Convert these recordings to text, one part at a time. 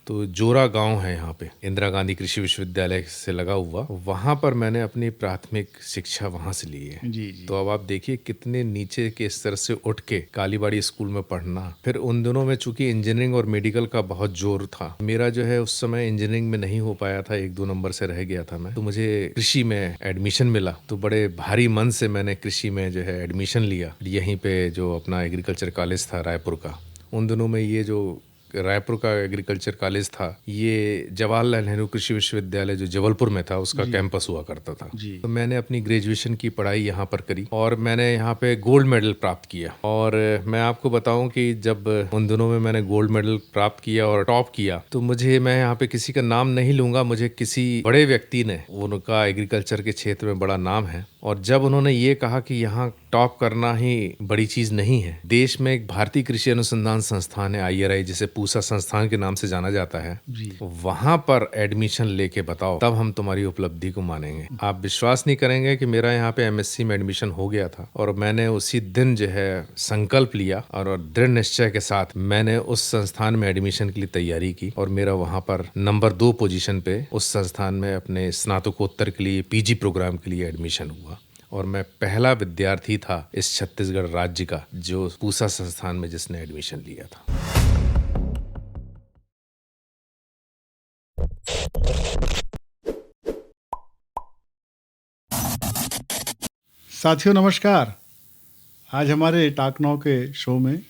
तो जोरा गांव है यहाँ पे, इंदिरा गांधी कृषि विश्वविद्यालय से लगा हुआ, वहाँ पर मैंने अपनी प्राथमिक शिक्षा वहाँ से ली है। जी जी। तो अब आप देखिए कितने नीचे के स्तर से उठ के कालीबाड़ी स्कूल में पढ़ना। फिर उन दिनों में चूंकि इंजीनियरिंग और मेडिकल का बहुत जोर था, मेरा जो है उस समय इंजीनियरिंग में नहीं हो पाया था, 1-2 नंबर से रह गया था मैं, तो मुझे कृषि में एडमिशन मिला। तो बड़े भारी मन से मैंने कृषि में जो है एडमिशन लिया, यहीं पे जो अपना एग्रीकल्चर कॉलेज था रायपुर का। उन दिनों में ये जो रायपुर का एग्रीकल्चर कॉलेज था, ये जवाहरलाल नेहरू कृषि विश्वविद्यालय जो जबलपुर में था उसका कैंपस हुआ करता था। तो मैंने अपनी ग्रेजुएशन की पढ़ाई यहाँ पर करी और मैंने यहाँ पे गोल्ड मेडल प्राप्त किया। और मैं आपको बताऊं कि जब उन दिनों में मैंने गोल्ड मेडल प्राप्त किया और टॉप किया, तो मैं यहाँ पे किसी का नाम नहीं लूंगा, मुझे किसी बड़े व्यक्ति ने, उनका एग्रीकल्चर के क्षेत्र में बड़ा नाम है, और जब उन्होंने ये कहा कि यहाँ टॉप करना ही बड़ी चीज नहीं है, देश में एक भारतीय कृषि अनुसंधान संस्थान है IRI, जिसे पूसा संस्थान के नाम से जाना जाता है, वहां पर एडमिशन लेके बताओ, तब हम तुम्हारी उपलब्धि को मानेंगे। आप विश्वास नहीं करेंगे कि मेरा यहाँ पे MSc में एडमिशन हो गया था और मैंने उसी दिन जो है संकल्प लिया और दृढ़ निश्चय के साथ मैंने उस संस्थान में एडमिशन के लिए तैयारी की और मेरा वहां पर नंबर 2 पोजीशन पे उस संस्थान में अपने स्नातकोत्तर के लिए PG प्रोग्राम के लिए एडमिशन हुआ। और मैं पहला विद्यार्थी था इस छत्तीसगढ़ राज्य का जो पूसा संस्थान में जिसने एडमिशन लिया था। साथियों नमस्कार। आज हमारे टॉक नाउ के शो में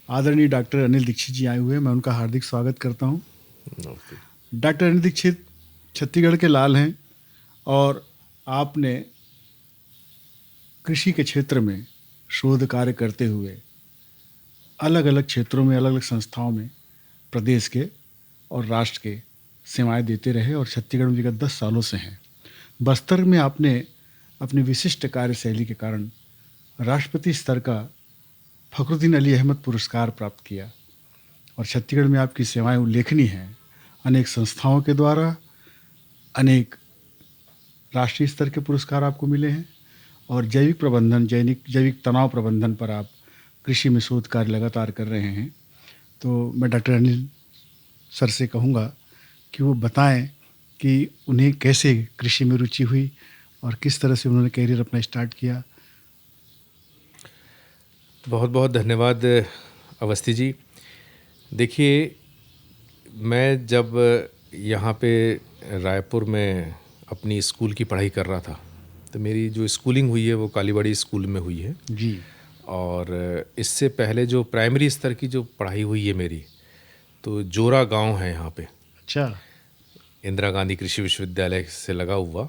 आदरणीय डॉक्टर अनिल दीक्षित जी आए हुए हैं। मैं उनका हार्दिक स्वागत करता हूं। डॉक्टर अनिल दीक्षित छत्तीसगढ़ के लाल हैं और आपने कृषि के क्षेत्र में शोध कार्य करते हुए अलग अलग क्षेत्रों में, अलग अलग संस्थाओं में प्रदेश के और राष्ट्र के सेवाएं देते रहे और छत्तीसगढ़ में विगत 10 सालों से हैं। बस्तर में आपने अपनी विशिष्ट कार्यशैली के कारण राष्ट्रपति स्तर का फखरुद्दीन अली अहमद पुरस्कार प्राप्त किया और छत्तीसगढ़ में आपकी सेवाएं उल्लेखनीय हैं। अनेक संस्थाओं के द्वारा अनेक राष्ट्रीय स्तर के पुरस्कार आपको मिले हैं और जैविक प्रबंधन, जैविक तनाव प्रबंधन पर आप कृषि में शोध कार्य लगातार कर रहे हैं। तो मैं डॉक्टर अनिल सर से कहूँगा कि वो बताएं कि उन्हें कैसे कृषि में रुचि हुई और किस तरह से उन्होंने कैरियर अपना स्टार्ट किया। बहुत बहुत धन्यवाद अवस्थी जी। देखिए, मैं जब यहाँ पे रायपुर में अपनी स्कूल की पढ़ाई कर रहा था, तो मेरी जो स्कूलिंग हुई है वो कालीबाड़ी स्कूल में हुई है जी। और इससे पहले जो प्राइमरी स्तर की जो पढ़ाई हुई है मेरी, तो जोरा गांव है यहाँ पे, अच्छा। इंदिरा गांधी कृषि विश्वविद्यालय से लगा हुआ,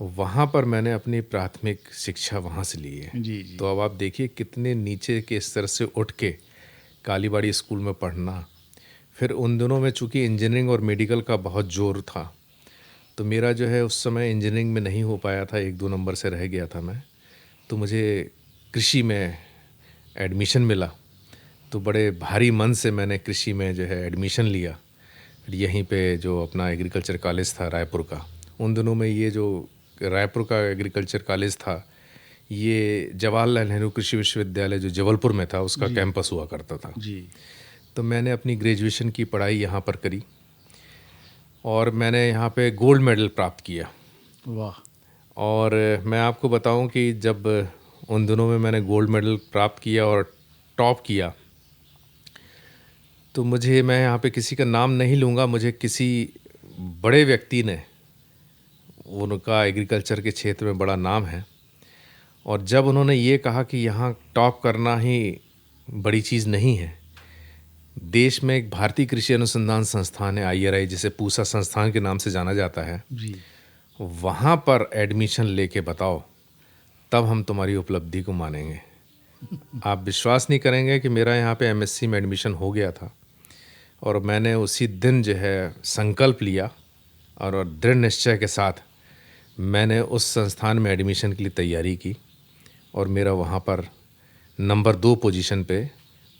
वहाँ पर मैंने अपनी प्राथमिक शिक्षा वहाँ से ली है। जी जी। तो अब आप देखिए कितने नीचे के स्तर से उठ के कालीबाड़ी स्कूल में पढ़ना। फिर उन दिनों में चूंकि इंजीनियरिंग और मेडिकल का बहुत जोर था, तो मेरा जो है उस समय इंजीनियरिंग में नहीं हो पाया था, 1-2 नंबर से रह गया था मैं, तो मुझे कृषि में एडमिशन मिला। तो बड़े भारी मन से मैंने कृषि में जो है एडमिशन लिया, यहीं पे जो अपना एग्रीकल्चर कॉलेज था रायपुर का। उन दिनों में ये जो रायपुर का एग्रीकल्चर कॉलेज था, ये जवाहरलाल नेहरू कृषि विश्वविद्यालय जो जबलपुर में था उसका कैंपस हुआ करता था। तो मैंने अपनी ग्रेजुएशन की पढ़ाई यहाँ पर करी और मैंने यहाँ पे गोल्ड मेडल प्राप्त किया। वाह। और मैं आपको बताऊं कि जब उन दिनों में मैंने गोल्ड मेडल प्राप्त किया और टॉप किया, तो मैं यहाँ पे किसी का नाम नहीं लूँगा, मुझे किसी बड़े व्यक्ति ने, उनका एग्रीकल्चर के क्षेत्र में बड़ा नाम है, और जब उन्होंने ये कहा कि यहाँ टॉप करना ही बड़ी चीज़ नहीं है, देश में एक भारतीय कृषि अनुसंधान संस्थान है IRI, जिसे पूसा संस्थान के नाम से जाना जाता है, वहाँ पर एडमिशन लेके बताओ, तब हम तुम्हारी उपलब्धि को मानेंगे। आप विश्वास नहीं करेंगे कि मेरा यहाँ पे MSc में एडमिशन हो गया था और मैंने उसी दिन जो है संकल्प लिया और दृढ़ निश्चय के साथ मैंने उस संस्थान में एडमिशन के लिए तैयारी की और मेरा वहाँ पर नंबर 2 पोजीशन पे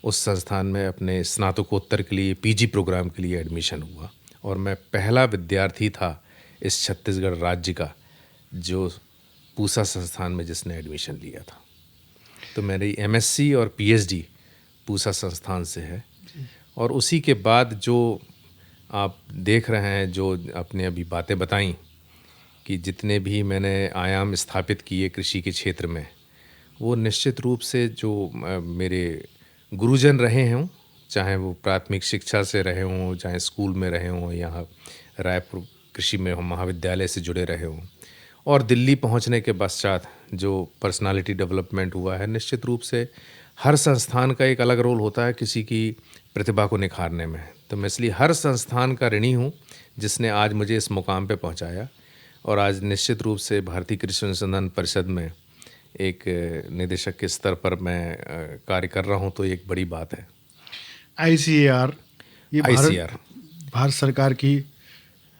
उस संस्थान में अपने स्नातकोत्तर के लिए PG प्रोग्राम के लिए एडमिशन हुआ और मैं पहला विद्यार्थी था इस छत्तीसगढ़ राज्य का जो पूसा संस्थान में जिसने एडमिशन लिया था। तो मेरी MSc और PhD पूसा संस्थान से है और उसी के बाद जो आप देख रहे हैं जो आपने अभी बातें बताई कि जितने भी मैंने आयाम स्थापित किए कृषि के क्षेत्र में, वो निश्चित रूप से जो मेरे गुरुजन रहे हों, चाहे वो प्राथमिक शिक्षा से रहे हों, चाहे स्कूल में रहे हों, यहाँ रायपुर कृषि में महाविद्यालय से जुड़े रहे हों, और दिल्ली पहुंचने के पश्चात जो पर्सनालिटी डेवलपमेंट हुआ है, निश्चित रूप से हर संस्थान का एक अलग रोल होता है किसी की प्रतिभा को निखारने में। तो मैं इसलिए हर संस्थान का ऋणी हूँ जिसने आज मुझे इस मुकाम पे पहुंचाया, और आज निश्चित रूप से भारतीय कृषि अनुसंधान परिषद में एक निदेशक के स्तर पर मैं कार्य कर रहा हूँ, तो एक बड़ी बात है। ICAR ये ICAR भारत सरकार की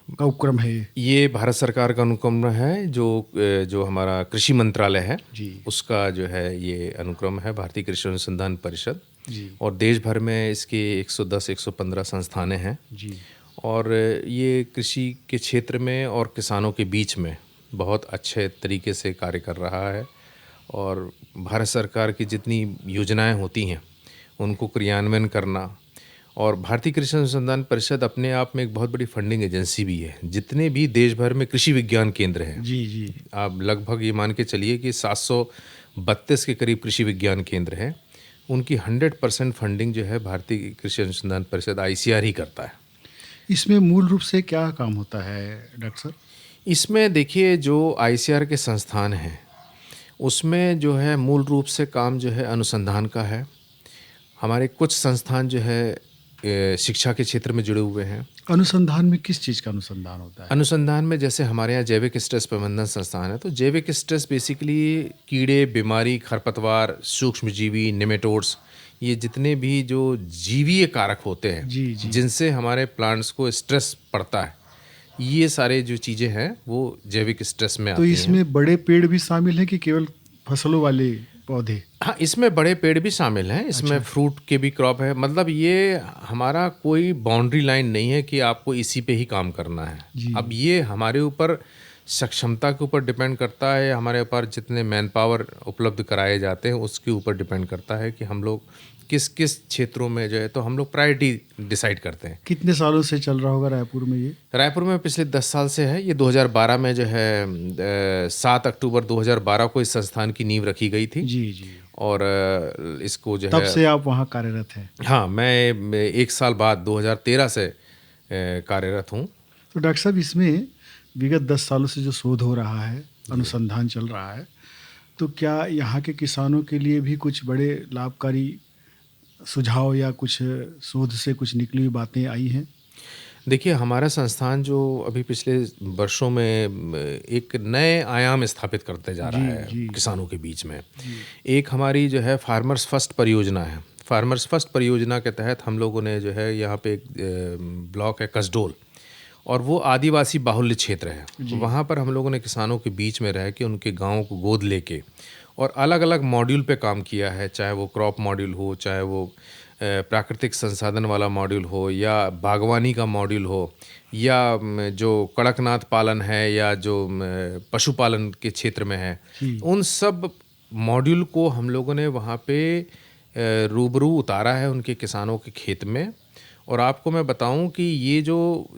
का उपक्रम है ये भारत सरकार का अनुक्रम है, जो हमारा कृषि मंत्रालय है जी। उसका जो है ये अनुक्रम है, भारतीय कृषि अनुसंधान परिषद जी और देश भर में इसके 110-115 संस्थानें हैं जी। और ये कृषि के क्षेत्र में और किसानों के बीच में बहुत अच्छे तरीके से कार्य कर रहा है। और भारत सरकार की जितनी योजनाएं होती हैं उनको क्रियान्वयन करना, और भारतीय कृषि अनुसंधान परिषद अपने आप में एक बहुत बड़ी फंडिंग एजेंसी भी है। जितने भी देश भर में कृषि विज्ञान केंद्र हैं, जी जी, आप लगभग ये मान के चलिए कि 732 के करीब कृषि विज्ञान केंद्र हैं, उनकी 100% फंडिंग जो है भारतीय कृषि अनुसंधान परिषद ICAR ही करता है। इसमें मूल रूप से क्या काम होता है डॉक्टर साहब? इसमें देखिए जो ICAR के संस्थान हैं उसमें जो है मूल रूप से काम जो है अनुसंधान का है। हमारे कुछ संस्थान जो है शिक्षा के क्षेत्र में जुड़े हुए हैं। अनुसंधान में किस चीज़ का अनुसंधान होता है? अनुसंधान में जैसे हमारे यहाँ जैविक स्ट्रेस प्रबंधन संस्थान है, तो जैविक स्ट्रेस बेसिकली कीड़े, बीमारी, खरपतवार, सूक्ष्मजीवी, नेमेटोड्स, ये जितने भी जो जीवीय कारक होते हैं जी जी। जिनसे हमारे प्लांट्स को स्ट्रेस पड़ता है, ये सारे जो चीज़ें हैं वो जैविक स्ट्रेस में तो आती हैं। इसमें बड़े पेड़ भी शामिल हैं कि केवल फसलों वाले पौधे? हाँ, इसमें बड़े पेड़ भी शामिल हैं, इसमें फ्रूट के भी क्रॉप है। मतलब ये हमारा कोई बाउंड्री लाइन नहीं है कि आपको इसी पे ही काम करना है। जी। अब ये हमारे ऊपर सक्षमता के ऊपर डिपेंड करता है, हमारे ऊपर जितने मैन पावर उपलब्ध कराए जाते हैं उसके ऊपर डिपेंड करता है कि हम लोग किस किस क्षेत्रों में जो है, तो हम लोग प्रायोरिटी डिसाइड करते हैं। कितने सालों से चल रहा होगा रायपुर में ये? रायपुर में पिछले 10 साल से है। ये 2012 में जो है 7 अक्टूबर 2012 को इस संस्थान की नींव रखी गई थी। जी जी। और इसको जो तब है, से आप वहाँ कार्यरत हैं? हाँ, मैं 1 साल बाद 2013 से कार्यरत हूँ। तो डॉक्टर साहब, इसमें विगत 10 सालों से जो शोध हो रहा है, अनुसंधान चल रहा है, तो क्या यहाँ के किसानों के लिए भी कुछ बड़े लाभकारी सुझाव या कुछ शोध से कुछ निकली हुई बातें आई हैं? देखिए, हमारा संस्थान जो अभी पिछले वर्षों में एक नए आयाम स्थापित करते जा रहा है जी। किसानों के बीच में। एक हमारी जो है फार्मर्स फर्स्ट परियोजना है। फार्मर्स फर्स्ट परियोजना के तहत हम लोगों ने जो है यहाँ पे एक ब्लॉक है कसडोल, और वो आदिवासी बाहुल्य क्षेत्र है। वहाँ पर हम लोगों ने किसानों के बीच में रह के उनके गाँव को गोद लेके और अलग अलग मॉड्यूल पे काम किया है, चाहे वो क्रॉप मॉड्यूल हो, चाहे वो प्राकृतिक संसाधन वाला मॉड्यूल हो, या बागवानी का मॉड्यूल हो, या जो कड़कनाथ पालन है, या जो पशुपालन के क्षेत्र में है, उन सब मॉड्यूल को हम लोगों ने वहाँ पे रूबरू उतारा है उनके किसानों के खेत में। और आपको मैं बताऊं कि ये जो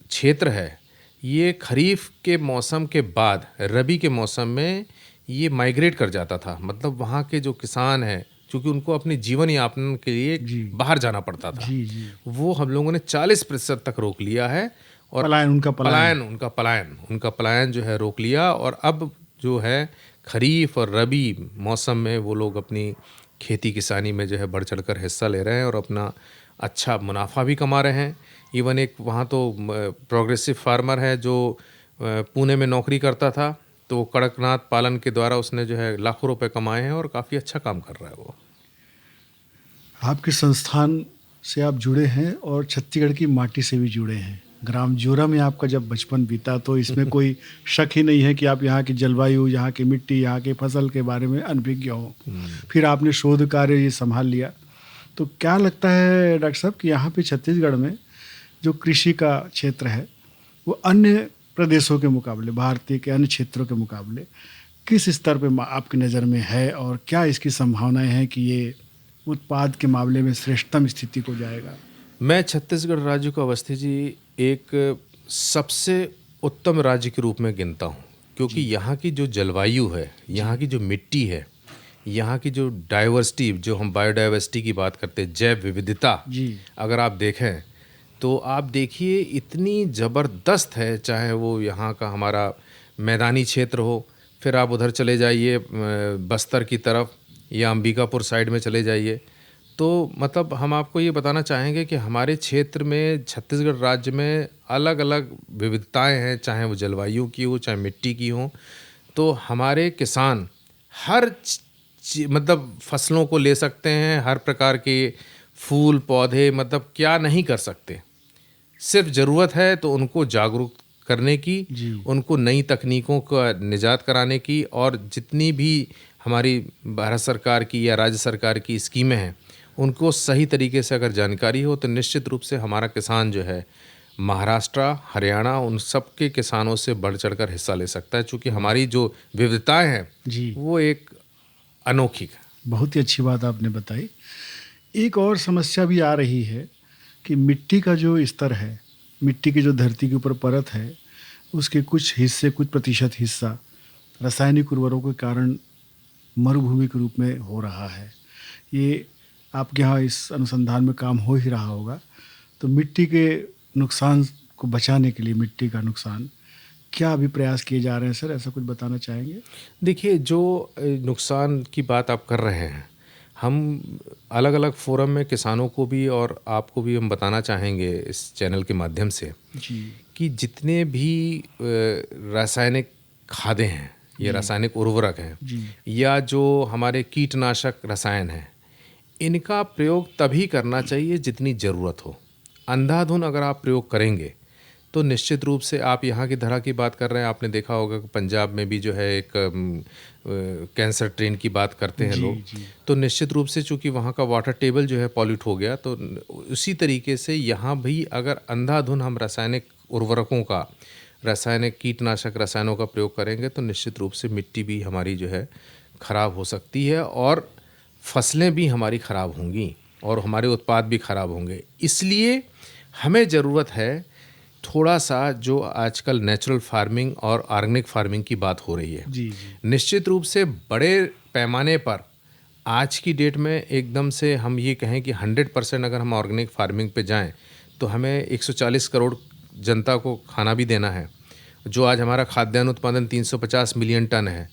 क्षेत्र है ये खरीफ के मौसम के बाद रबी के मौसम में ये माइग्रेट कर जाता था। मतलब वहाँ के जो किसान हैं, क्योंकि उनको अपने जीवन यापन के लिए बाहर जाना पड़ता था, वो हम लोगों ने 40% तक रोक लिया है। और उनका पलायन जो है रोक लिया। और अब जो है खरीफ और रबी मौसम में वो लोग अपनी खेती किसानी में जो है बढ़ चढ़ कर हिस्सा ले रहे हैं और अपना अच्छा मुनाफा भी कमा रहे हैं। इवन एक वहाँ तो प्रोग्रेसिव फार्मर है जो पुणे में नौकरी करता था, तो कड़कनाथ पालन के द्वारा उसने जो है लाखों रुपए कमाए हैं और काफ़ी अच्छा काम कर रहा है वो। आपके संस्थान से आप जुड़े हैं और छत्तीसगढ़ की माटी से भी जुड़े हैं। ग्राम जोरा में आपका जब बचपन बीता तो इसमें कोई शक ही नहीं है कि आप यहाँ की जलवायु, यहाँ की मिट्टी, यहाँ के फसल के बारे में अनभिज्ञ हो। फिर आपने शोध कार्य ये संभाल लिया। तो क्या लगता है डॉक्टर साहब कि यहाँ पे छत्तीसगढ़ में जो कृषि का क्षेत्र है वो अन्य प्रदेशों के मुकाबले, भारतीय के अन्य क्षेत्रों के मुकाबले किस स्तर पे आपकी नज़र में है, और क्या इसकी संभावनाएं हैं कि ये उत्पाद के मामले में श्रेष्ठतम स्थिति को जाएगा? मैं छत्तीसगढ़ राज्य को अवस्थी जी एक सबसे उत्तम राज्य के रूप में गिनता हूँ, क्योंकि यहाँ की जो जलवायु है, यहाँ की जो मिट्टी है, यहाँ की जो डाइवर्सिटी, जो हम बायोडाइवर्सिटी की बात करते हैं, जैव विविधता, जी अगर आप देखें तो आप देखिए इतनी ज़बरदस्त है। चाहे वो यहाँ का हमारा मैदानी क्षेत्र हो, फिर आप उधर चले जाइए बस्तर की तरफ या अंबिकापुर साइड में चले जाइए, तो मतलब हम आपको ये बताना चाहेंगे कि हमारे क्षेत्र में, छत्तीसगढ़ राज्य में अलग अलग विविधताएं हैं, चाहे वो जलवायु की हो, चाहे मिट्टी की हो। तो हमारे किसान हर मतलब फसलों को ले सकते हैं, हर प्रकार के फूल पौधे, मतलब क्या नहीं कर सकते। सिर्फ ज़रूरत है तो उनको जागरूक करने की, उनको नई तकनीकों का निजात कराने की, और जितनी भी हमारी भारत सरकार की या राज्य सरकार की स्कीमें हैं उनको सही तरीके से अगर जानकारी हो तो निश्चित रूप से हमारा किसान जो है महाराष्ट्र, हरियाणा, उन सब के किसानों से बढ़ चढ़कर हिस्सा ले सकता है, क्योंकि हमारी जो विविधताएं हैं जी वो एक अनोखी है। बहुत ही अच्छी बात आपने बताई। एक और समस्या भी आ रही है कि मिट्टी का जो स्तर है, मिट्टी की जो धरती के ऊपर परत है, उसके कुछ हिस्से, कुछ प्रतिशत हिस्सा रासायनिक उर्वरकों के कारण मरुभूमि के रूप में हो रहा है। ये आपके यहाँ इस अनुसंधान में काम हो ही रहा होगा। तो मिट्टी के नुकसान को बचाने के लिए, मिट्टी का नुकसान, क्या अभी प्रयास किए जा रहे हैं सर? ऐसा कुछ बताना चाहेंगे? देखिए, जो नुकसान की बात आप कर रहे हैं, हम अलग अलग फोरम में किसानों को भी और आपको भी हम बताना चाहेंगे इस चैनल के माध्यम से जी कि जितने भी रासायनिक खादें हैं, ये रासायनिक उर्वरक हैं, जी या जो हमारे कीटनाशक रसायन हैं, इनका प्रयोग तभी करना चाहिए जितनी ज़रूरत हो। अंधाधुन अगर आप प्रयोग करेंगे तो निश्चित रूप से, आप यहाँ की धरा की बात कर रहे हैं, आपने देखा होगा कि पंजाब में भी जो है एक कैंसर ट्रेन की बात करते हैं लोग, तो निश्चित रूप से चूँकि वहाँ का वाटर टेबल जो है पॉल्यूट हो गया, तो उसी तरीके से यहाँ भी अगर अंधाधुन हम रासायनिक उर्वरकों का, रासायनिक कीटनाशक रसायनों का प्रयोग करेंगे तो निश्चित रूप से मिट्टी भी हमारी जो है ख़राब हो सकती है, और फसलें भी हमारी ख़राब होंगी, और हमारे उत्पाद भी ख़राब होंगे। इसलिए हमें ज़रूरत है थोड़ा सा, जो आजकल नेचुरल फार्मिंग और ऑर्गेनिक फार्मिंग की बात हो रही है, जी निश्चित रूप से बड़े पैमाने पर आज की डेट में एकदम से हम ये कहें कि 100% अगर हम ऑर्गेनिक फार्मिंग पे जाएं तो हमें 140 करोड़ जनता को खाना भी देना है। जो आज हमारा खाद्यान्न उत्पादन 350 मिलियन टन है,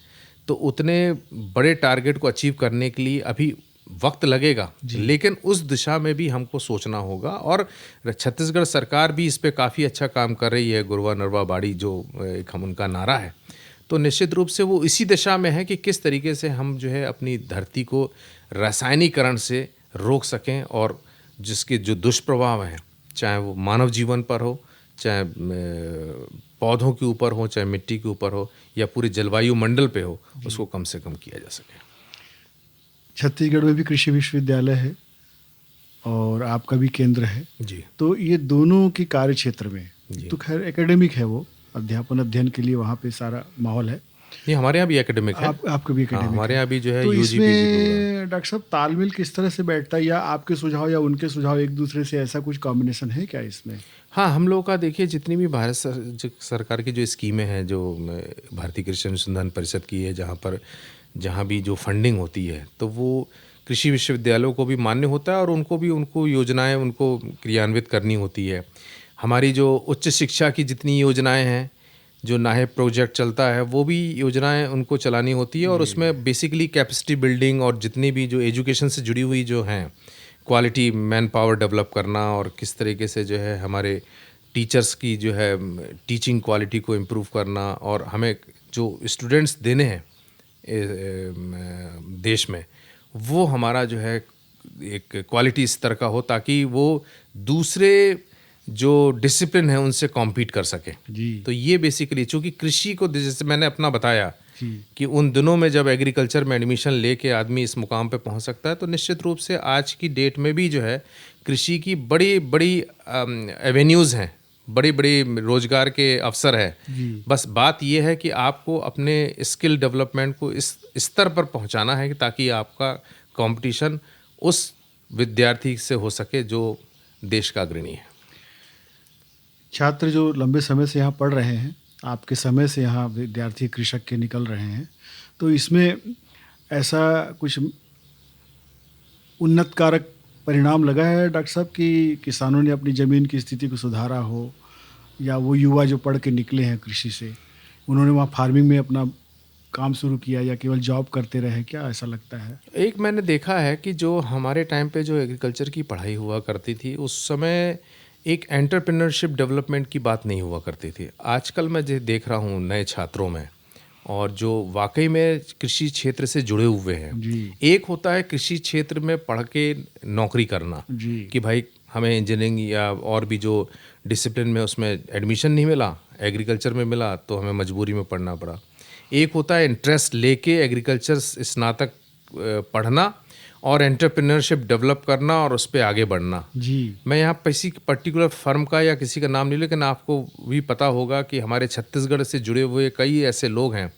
तो उतने बड़े टारगेट को अचीव करने के लिए अभी वक्त लगेगा, लेकिन उस दिशा में भी हमको सोचना होगा, और छत्तीसगढ़ सरकार भी इस पे काफ़ी अच्छा काम कर रही है। गुरवा नरवा बाड़ी जो एक हम उनका नारा है, तो निश्चित रूप से वो इसी दिशा में है कि किस तरीके से हम जो है अपनी धरती को रासायनिकरण से रोक सकें, और जिसके जो दुष्प्रभाव हैं, चाहे वो मानव जीवन पर हो, चाहे पौधों के ऊपर हो, चाहे मिट्टी के ऊपर हो, या पूरे जलवायु मंडल पे हो, उसको कम से कम किया जा सके। छत्तीसगढ़ में भी कृषि विश्वविद्यालय है और आपका भी केंद्र है जी तो ये दोनों की कार्य क्षेत्र में जी। तो खैर एकेडमिक है, वो अध्यापन अध्ययन के लिए वहाँ पे सारा माहौल है। ये हमारे यहाँ भी एकेडमिक है। आपका भी हाँ, एकेडमिक हमारे है। यहाँ भी जो है तो यूजी पीजी प्रोग्राम। इसमें डॉक्टर साहब तालमेल किस तरह से बैठता है, या आपके सुझाव या उनके सुझाव एक दूसरे से, ऐसा कुछ कॉम्बिनेशन है क्या इसमें? हाँ, हम लोगों का देखिए, जितनी भी भारत सरकार की जो स्कीमें हैं, जो भारतीय कृषि अनुसंधान परिषद की है, जहाँ भी जो फंडिंग होती है, तो वो कृषि विश्वविद्यालयों को भी मान्य होता है, और उनको योजनाएं उनको क्रियान्वित करनी होती है। हमारी जो उच्च शिक्षा की जितनी योजनाएं हैं, जो नाहेप प्रोजेक्ट चलता है, वो भी योजनाएं उनको चलानी होती है, और उसमें बेसिकली कैपेसिटी बिल्डिंग और जितनी भी जो एजुकेशन से जुड़ी हुई जो हैं, क्वालिटी मैन पावर डेवलप करना, और किस तरीके से जो है हमारे टीचर्स की जो है टीचिंग क्वालिटी को इम्प्रूव करना, और हमें जो स्टूडेंट्स देने हैं देश में, वो हमारा जो है एक क्वालिटी स्तर का हो, ताकि वो दूसरे जो डिसिप्लिन है उनसे कॉम्पीट कर सके। जी तो ये बेसिकली, चूँकि कृषि को, जैसे मैंने अपना बताया जी कि उन दिनों में जब एग्रीकल्चर में एडमिशन लेके आदमी इस मुकाम पे पहुंच सकता है, तो निश्चित रूप से आज की डेट में भी जो है कृषि की बड़ी बड़ी एवेन्यूज़ हैं, बड़ी बड़ी रोजगार के अवसर है। बस बात यह है कि आपको अपने स्किल डेवलपमेंट को इस स्तर पर पहुंचाना है, ताकि आपका कंपटीशन उस विद्यार्थी से हो सके जो देश का अग्रणी है। छात्र जो लंबे समय से यहाँ पढ़ रहे हैं, आपके समय से यहाँ विद्यार्थी कृषक के निकल रहे हैं, तो इसमें ऐसा कुछ उन्नत कारक परिणाम लगा है डॉक्टर साहब कि किसानों ने अपनी ज़मीन की स्थिति को सुधारा हो, या वो युवा जो पढ़ के निकले हैं कृषि से, उन्होंने वहाँ फार्मिंग में अपना काम शुरू किया या केवल जॉब करते रहे, क्या ऐसा लगता है? एक मैंने देखा है कि जो हमारे टाइम पे जो एग्रीकल्चर की पढ़ाई हुआ करती थी, उस समय एक एंटरप्रेन्योरशिप डेवलपमेंट की बात नहीं हुआ करती थी। आजकल मैं जो देख रहा हूँ नए छात्रों में, और जो वाकई में कृषि क्षेत्र से जुड़े हुए हैं। जी। एक होता है कृषि क्षेत्र में पढ़ के नौकरी करना, जी। कि भाई हमें इंजीनियरिंग या और भी जो डिसिप्लिन में उसमें एडमिशन नहीं मिला, एग्रीकल्चर में मिला तो हमें मजबूरी में पढ़ना पड़ा। एक होता है इंटरेस्ट लेके एग्रीकल्चर स्नातक पढ़ना और एंटरप्रेन्योरशिप डेवलप करना और उस पर आगे बढ़ना। जी। मैं यहाँ किसी पर्टिकुलर फर्म का या किसी का नाम नहीं, लेकिन आपको भी पता होगा कि हमारे छत्तीसगढ़ से जुड़े हुए कई ऐसे लोग हैं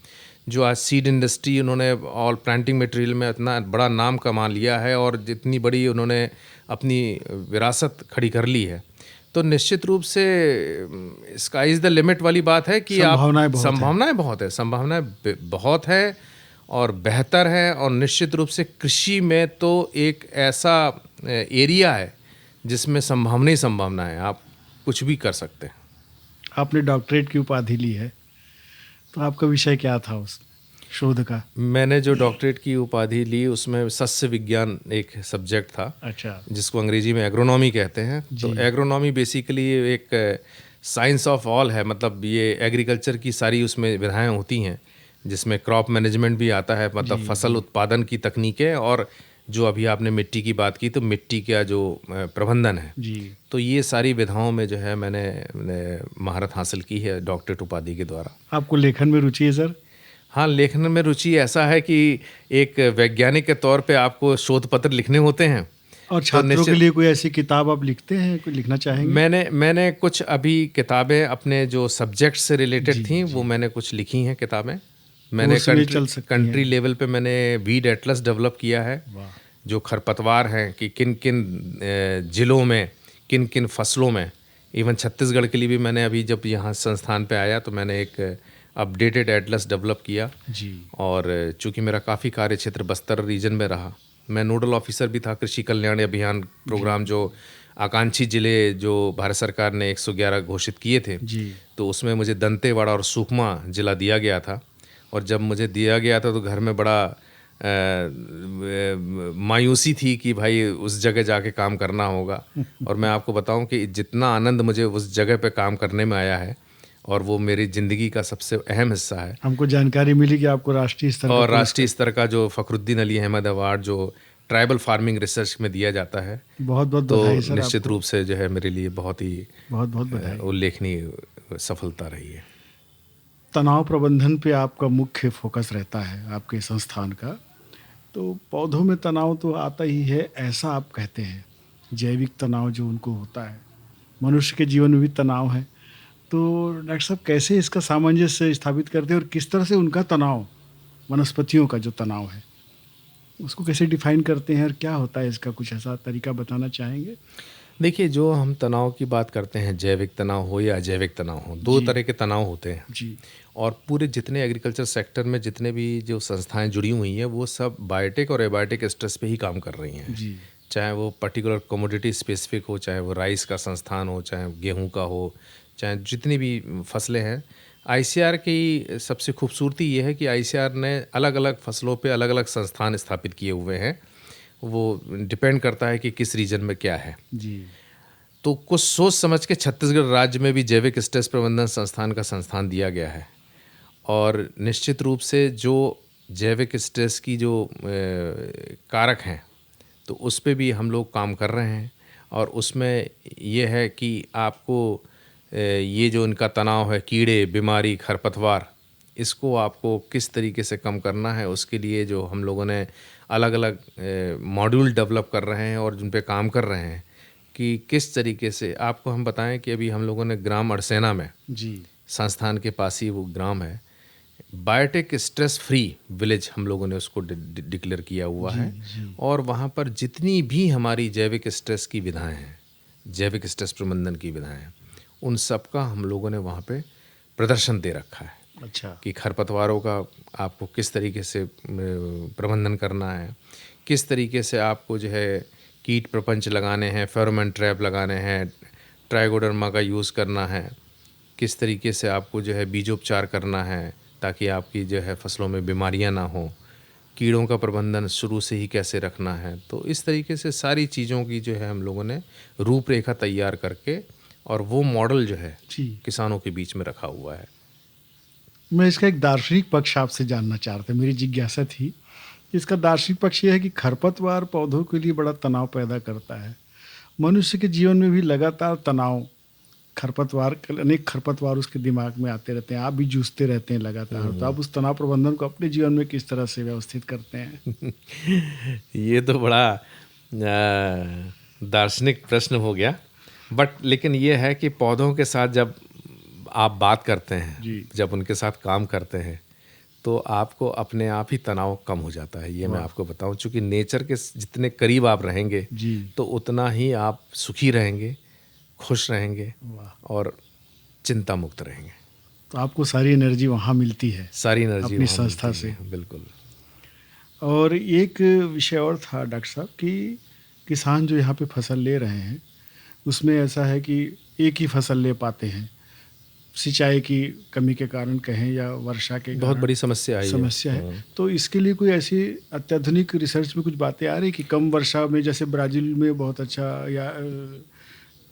जो आज सीड इंडस्ट्री, उन्होंने और प्लांटिंग मटेरियल में इतना बड़ा नाम कमा लिया है और जितनी बड़ी उन्होंने अपनी विरासत खड़ी कर ली है। तो निश्चित रूप से स्काई इज़ द लिमिट वाली बात है कि संभावनाएं बहुत है और बेहतर है। और निश्चित रूप से कृषि में तो एक ऐसा एरिया है जिसमें संभावना है, आप कुछ भी कर सकते हैं। आपने डॉक्टरेट की उपाधि ली है, तो आपका विषय क्या था उस शोध का? मैंने जो डॉक्टरेट की उपाधि ली उसमें सस्य विज्ञान एक सब्जेक्ट था। अच्छा। जिसको अंग्रेजी में एग्रोनॉमी कहते हैं। तो एग्रोनॉमी बेसिकली एक साइंस ऑफ ऑल है, मतलब ये एग्रीकल्चर की सारी उसमें विधाएं होती हैं, जिसमें क्रॉप मैनेजमेंट भी आता है, मतलब फसल उत्पादन की तकनीकें, और जो अभी आपने मिट्टी की बात की तो मिट्टी का जो प्रबंधन है जी। तो ये सारी विधाओं में जो है मैंने महारत हासिल की है डॉक्टरेट उपाधि के द्वारा। आपको लेखन में रुचि है सर? हाँ, लेखन में रुचि ऐसा है कि एक वैज्ञानिक के तौर पे आपको शोध पत्र लिखने होते हैं, और छात्रों के लिए कोई ऐसी किताब आप लिखते हैं, कोई लिखना चाहेंगे? मैंने कुछ अभी किताबें अपने जो सब्जेक्ट से रिलेटेड थी वो मैंने कुछ लिखी हैं किताबें। मैंने कंट्री लेवल पे मैंने वीड एटलस डेवलप किया है, जो खरपतवार हैं कि किन किन जिलों में किन किन फसलों में, इवन छत्तीसगढ़ के लिए भी मैंने अभी जब यहाँ संस्थान पे आया तो मैंने एक अपडेटेड एटलस डेवलप किया जी। और चूँकि मेरा काफ़ी कार्य क्षेत्र बस्तर रीजन में रहा, मैं नोडल ऑफिसर भी था कृषि कल्याण अभियान प्रोग्राम, जो आकांक्षी जिले जो भारत सरकार ने 111 घोषित किए थे जी। तो उसमें मुझे दंतेवाड़ा और सुकमा जिला दिया गया था। और जब मुझे दिया गया था तो घर में बड़ा मायूसी थी कि भाई उस जगह जाके काम करना होगा। और मैं आपको बताऊं कि जितना आनंद मुझे उस जगह पे काम करने में आया है, और वो मेरी ज़िंदगी का सबसे अहम हिस्सा है। हमको जानकारी मिली कि आपको राष्ट्रीय स्तर का जो फ़खरुद्दीन अली अहमद अवार्ड जो ट्राइबल फार्मिंग रिसर्च में दिया जाता है, बहुत बहुत तो बधाई सर। निश्चित रूप से जो है मेरे लिए बहुत बधाई। उल्लेखनीय सफलता रही है। तनाव प्रबंधन पे आपका मुख्य फोकस रहता है आपके संस्थान का, तो पौधों में तनाव तो आता ही है, ऐसा आप कहते हैं। जैविक तनाव जो उनको होता है, मनुष्य के जीवन में भी तनाव है, तो डॉक्टर साहब कैसे इसका सामंजस्य स्थापित करते हैं और किस तरह से उनका तनाव, वनस्पतियों का जो तनाव है उसको कैसे डिफाइन करते हैं और क्या होता है इसका, कुछ ऐसा तरीका बताना चाहेंगे? देखिए, जो हम तनाव की बात करते हैं, जैविक तनाव हो या अजैविक तनाव हो, दो तरह के तनाव होते हैं जी। और पूरे जितने एग्रीकल्चर सेक्टर में जितने भी जो संस्थाएं जुड़ी हुई हैं वो सब बायोटिक और एबायोटिक स्ट्रेस पे ही काम कर रही हैं जी। चाहे वो पर्टिकुलर कमोडिटी स्पेसिफिक हो, चाहे वो राइस का संस्थान हो, चाहे गेहूं का हो, चाहे जितनी भी फसलें हैं। आईसीआर की सबसे खूबसूरती ये है कि आईसीआर ने अलग अलग फसलों पे अलग अलग संस्थान स्थापित किए हुए हैं। वो डिपेंड करता है कि किस रीजन में क्या है जी। तो कुछ सोच समझ के छत्तीसगढ़ राज्य में भी जैविक स्ट्रेस प्रबंधन संस्थान का संस्थान दिया गया है। और निश्चित रूप से जो जैविक स्ट्रेस की जो कारक हैं तो उस पे भी हम लोग काम कर रहे हैं। और उसमें ये है कि आपको ये जो इनका तनाव है, कीड़े, बीमारी, खरपतवार, इसको आपको किस तरीके से कम करना है, उसके लिए जो हम लोगों ने अलग अलग मॉड्यूल डेवलप कर रहे हैं और जिन पे काम कर रहे हैं कि किस तरीके से। आपको हम बताएं कि अभी हम लोगों ने ग्राम अड़सेना में जी संस्थान के पास ही वो ग्राम है, बायोटिक स्ट्रेस फ्री विलेज हम लोगों ने उसको डिक्लेयर किया हुआ है। और वहाँ पर जितनी भी हमारी जैविक स्ट्रेस की विधाएं हैं जैविक स्ट्रेस प्रबंधन की विधाएं हैं, उन सब का हम लोगों ने वहाँ पे प्रदर्शन दे रखा है अच्छा। कि खरपतवारों का आपको किस तरीके से प्रबंधन करना है, किस तरीके से आपको जो है कीट प्रपंच लगाने हैं, फेरोमोन ट्रैप लगाने हैं, ट्राइकोडर्मा का यूज़ करना है, किस तरीके से आपको जो है बीजोपचार करना है ताकि आपकी जो है फसलों में बीमारियां ना हो, कीड़ों का प्रबंधन शुरू से ही कैसे रखना है। तो इस तरीके से सारी चीज़ों की जो है हम लोगों ने रूपरेखा तैयार करके और वो मॉडल जो है जी, किसानों के बीच में रखा हुआ है। मैं इसका एक दार्शनिक पक्ष आपसे जानना चाह रहा था, मेरी जिज्ञासा थी। इसका दार्शनिक पक्ष ये है कि खरपतवार पौधों के लिए बड़ा तनाव पैदा करता है। मनुष्य के जीवन में भी लगातार तनाव, अनेक खरपतवार उसके दिमाग में आते रहते हैं, आप भी जूझते रहते हैं लगातार। तो आप उस तनाव प्रबंधन को अपने जीवन में किस तरह से व्यवस्थित करते हैं? ये तो बड़ा दार्शनिक प्रश्न हो गया, बट लेकिन ये है कि पौधों के साथ जब आप बात करते हैं, जी। जब उनके साथ काम करते हैं, तो आपको अपने आप ही तनाव कम हो जाता है। ये मैं आपको बताऊं, चूँकि नेचर के जितने करीब आप रहेंगे जी। तो उतना ही आप सुखी रहेंगे, खुश रहेंगे वाह! और चिंता मुक्त रहेंगे। तो आपको सारी एनर्जी वहाँ मिलती है सारी एनर्जी अपनी वहाँ संस्था मिलती से। है, बिल्कुल। और एक विषय और था डॉक्टर साहब कि किसान जो यहाँ पे फसल ले रहे हैं, उसमें ऐसा है कि एक ही फसल ले पाते हैं। सिंचाई की कमी के कारण कहें या वर्षा के बहुत कारण बड़ी समस्या आई समस्या है। है। तो इसके लिए कोई ऐसी अत्याधुनिक रिसर्च में कुछ बातें आ रही कि कम वर्षा में, जैसे ब्राज़ील में बहुत अच्छा या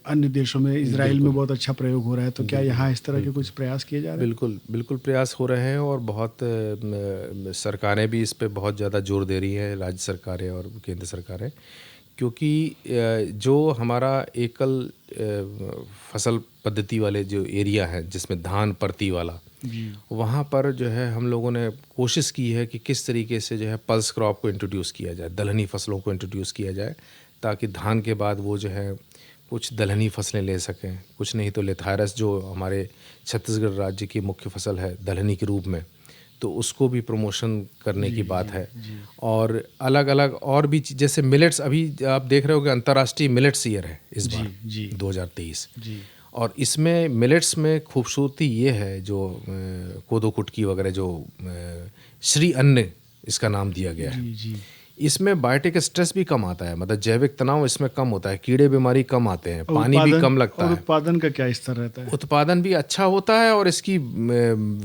अन्य देशों में, इज़राइल में बहुत अच्छा प्रयोग हो रहा है, तो क्या यहाँ इस तरह के कुछ प्रयास किए जा रहे हैं? बिल्कुल, बिल्कुल प्रयास हो रहे हैं और बहुत सरकारें भी इस पे बहुत ज़्यादा जोर दे रही हैं, राज्य सरकारें और केंद्र सरकारें, क्योंकि जो हमारा एकल फसल पद्धति वाले जो एरिया है जिसमें धान परती वाला, जी। वहाँ पर जो है हम लोगों ने कोशिश की है कि किस तरीके से जो है पल्स क्रॉप को इंट्रोड्यूस किया जाए, दलहनी फसलों को इंट्रोड्यूस किया जाए, ताकि धान के बाद वो जो है कुछ दलहनी फसलें ले सकें, कुछ नहीं तो लेथायरस जो हमारे छत्तीसगढ़ राज्य की मुख्य फसल है दलहनी के रूप में, तो उसको भी प्रमोशन करने की बात है। और अलग अलग और भी जैसे मिलेट्स, अभी आप देख रहे हो कि अंतर्राष्ट्रीय मिलेट्स ईयर है इस बार, जी। 2023। जी। और इसमें मिलेट्स में खूबसूरती ये है, जो कोदो कुटकी वगैरह जो श्री अन्न इसका नाम दिया गया है, जी। इसमें बायोटिक स्ट्रेस भी कम आता है, मतलब जैविक तनाव इसमें कम होता है, कीड़े बीमारी कम आते हैं, पानी भी कम लगता है, उत्पादन का क्या स्तर रहता है? उत्पादन भी अच्छा होता है। और इसकी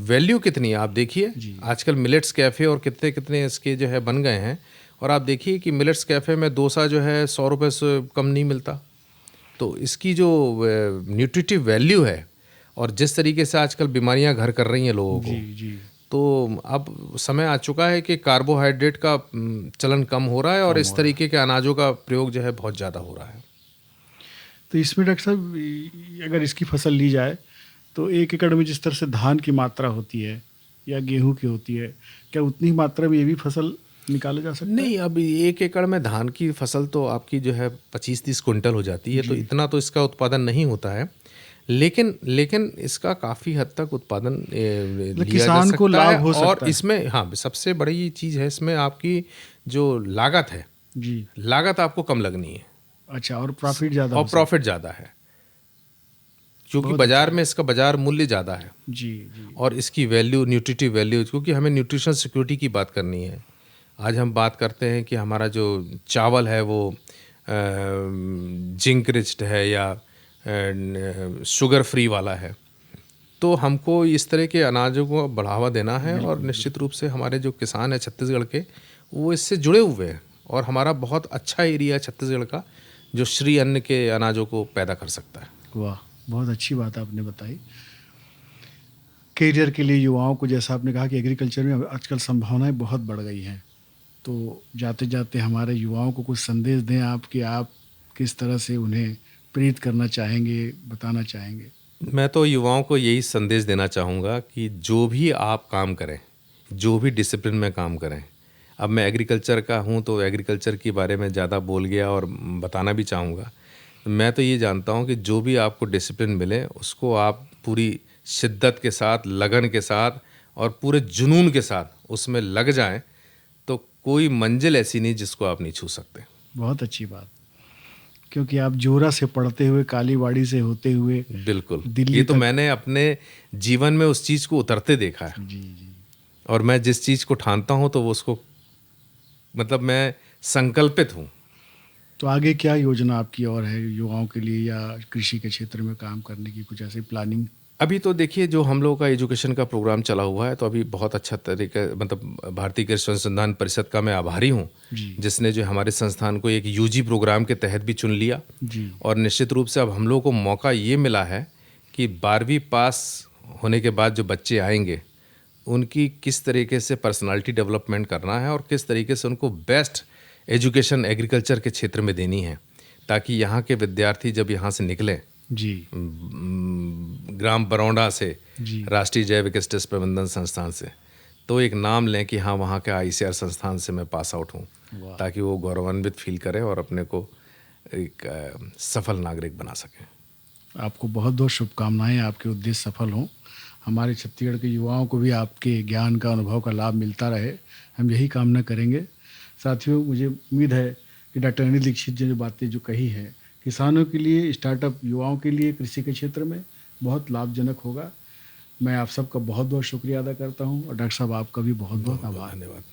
वैल्यू कितनी है आप देखिए, आजकल मिलेट्स कैफ़े और कितने कितने इसके जो है बन गए हैं, और आप देखिए कि मिलेट्स कैफ़े में डोसा जो है 100 रुपये से कम नहीं मिलता। तो इसकी जो न्यूट्रिटिव वैल्यू है, और जिस तरीके से आजकल बीमारियां घर कर रही हैं लोगों को, जी। तो अब समय आ चुका है कि कार्बोहाइड्रेट का चलन कम हो रहा है और इस तरीके के अनाजों का प्रयोग जो है बहुत ज़्यादा हो रहा है। तो इसमें डॉक्टर साहब, अगर इसकी फसल ली जाए तो 1 एकड़ में जिस तरह से धान की मात्रा होती है या गेहूं की होती है, क्या उतनी मात्रा में ये भी फसल निकाला जा सकता है? नहीं, अब 1 एकड़ में धान की फसल तो आपकी जो है 25-30 क्विंटल हो जाती है, तो इतना तो इसका उत्पादन नहीं होता है, लेकिन इसका काफ़ी हद तक उत्पादन लिया जा किसान को सकता लाभ है। हो सकता और है। इसमें हाँ, सबसे बड़ी चीज़ है इसमें आपकी जो लागत है, जी। लागत आपको कम लगनी है अच्छा, और प्रॉफिट ज़्यादा और हो सकता प्रॉफिट ज़्यादा है, क्योंकि बहुत बाज़ार में इसका बाज़ार मूल्य ज़्यादा है। है। जी। और इसकी वैल्यू, न्यूट्रिटिव वैल्यू, क्योंकि हमें न्यूट्रिशन सिक्योरिटी की बात करनी है। आज हम बात करते हैं कि हमारा जो चावल है वो जिंक रिच्ड है या शुगर फ्री वाला है, तो हमको इस तरह के अनाजों को बढ़ावा देना है। और निश्चित रूप से हमारे जो किसान हैं छत्तीसगढ़ के, वो इससे जुड़े हुए हैं, और हमारा बहुत अच्छा एरिया है छत्तीसगढ़ का जो श्री अन्न के अनाजों को पैदा कर सकता है। वाह, बहुत अच्छी बात आपने बताई। करियर के लिए युवाओं को, जैसा आपने कहा कि एग्रीकल्चर में आजकल संभावनाएं बहुत बढ़ गई हैं, तो जाते जाते हमारे युवाओं को कुछ संदेश दें आप कि आप किस तरह से उन्हें प्रेरित करना चाहेंगे, बताना चाहेंगे? मैं तो युवाओं को यही संदेश देना चाहूँगा कि जो भी आप काम करें, जो भी डिसिप्लिन में काम करें, अब मैं एग्रीकल्चर का हूँ तो एग्रीकल्चर के बारे में ज़्यादा बोल गया और बताना भी चाहूँगा। मैं तो ये जानता हूँ कि जो भी आपको डिसिप्लिन मिले उसको आप पूरी शिद्दत के साथ, लगन के साथ और पूरे जुनून के साथ उसमें लग जाएं, तो कोई मंजिल ऐसी नहीं जिसको आप नहीं छू सकते। बहुत अच्छी बात। क्योंकि आप जोरा से पढ़ते हुए, कालीबाड़ी से होते हुए बिल्कुल, दिल्ली ये तो तक। मैंने अपने जीवन में उस चीज़ को उतरते देखा है। जी जी। और मैं जिस चीज़ को ठानता हूँ तो वो उसको मतलब मैं संकल्पित हूँ। तो आगे क्या योजना आपकी और है युवाओं के लिए, या कृषि के क्षेत्र में काम करने की कुछ ऐसी प्लानिंग? अभी तो देखिए जो हम लोगों का एजुकेशन का प्रोग्राम चला हुआ है तो अभी बहुत अच्छा तरीका मतलब भारतीय कृषि अनुसंधान परिषद का मैं आभारी हूँ जी जिसने जो हमारे संस्थान को एक यूजी प्रोग्राम के तहत भी चुन लिया। जी और निश्चित रूप से अब हम लोगों को मौका ये मिला है कि 12वीं पास होने के बाद जो बच्चे आएंगे उनकी किस तरीके से पर्सनालिटी डेवलपमेंट करना है और किस तरीके से उनको बेस्ट एजुकेशन एग्रीकल्चर के क्षेत्र में देनी है, ताकि यहाँ के विद्यार्थी जब यहाँ से निकलें जी ग्राम बरौंडा से, जी राष्ट्रीय जैव विकास प्रबंधन संस्थान से, तो एक नाम लें कि हाँ वहाँ के आईसीआर संस्थान से मैं पास आउट हूँ, वाह। ताकि वो गौरवान्वित फील करें और अपने को एक सफल नागरिक बना सकें। आपको बहुत बहुत शुभकामनाएं, आपके उद्देश्य सफल हों। हमारे छत्तीसगढ़ के युवाओं को भी आपके ज्ञान का, अनुभव का लाभ मिलता रहे, हम यही कामना करेंगे। साथियों, मुझे उम्मीद है कि डॉक्टर अनिल दीक्षित जी ने जो बातें जो कही हैं, किसानों के लिए, स्टार्टअप युवाओं के लिए कृषि के क्षेत्र में बहुत लाभजनक होगा। मैं आप सबका बहुत बहुत शुक्रिया अदा करता हूँ और डॉक्टर साहब आपका भी बहुत बहुत आभार। धन्यवाद।